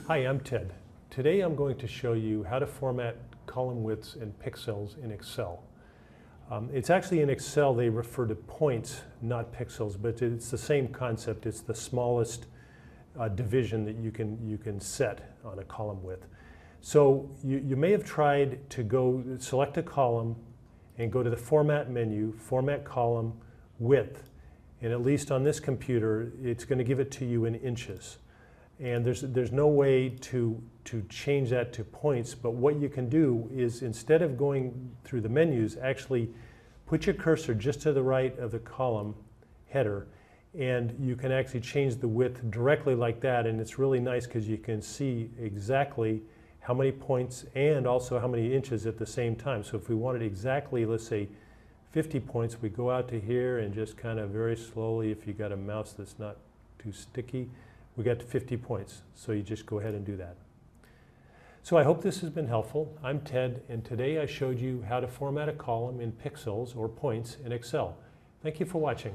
Hi, I'm Ted. Today I'm going to show you how to format column widths and pixels in Excel. It's actually in Excel they refer to points, not pixels, but it's the same concept. It's the smallest division that you can set on a column width. So you may have tried to go select a column and go to the Format menu, Format Column Width, and at least on this computer it's going to give it to you in inches. And there's no way to change that to points, but what you can do is, instead of going through the menus, actually put your cursor just to the right of the column header, and you can actually change the width directly like that. And it's really nice because you can see exactly how many points and also how many inches at the same time. So if we wanted exactly, let's say 50 points, we go out to here and just kind of very slowly, if you got a mouse that's not too sticky, we got to 50 points. So you just go ahead and do that. So I hope this has been helpful. I'm Ted, and today I showed you how to format a column in pixels or points in Excel. Thank you for watching.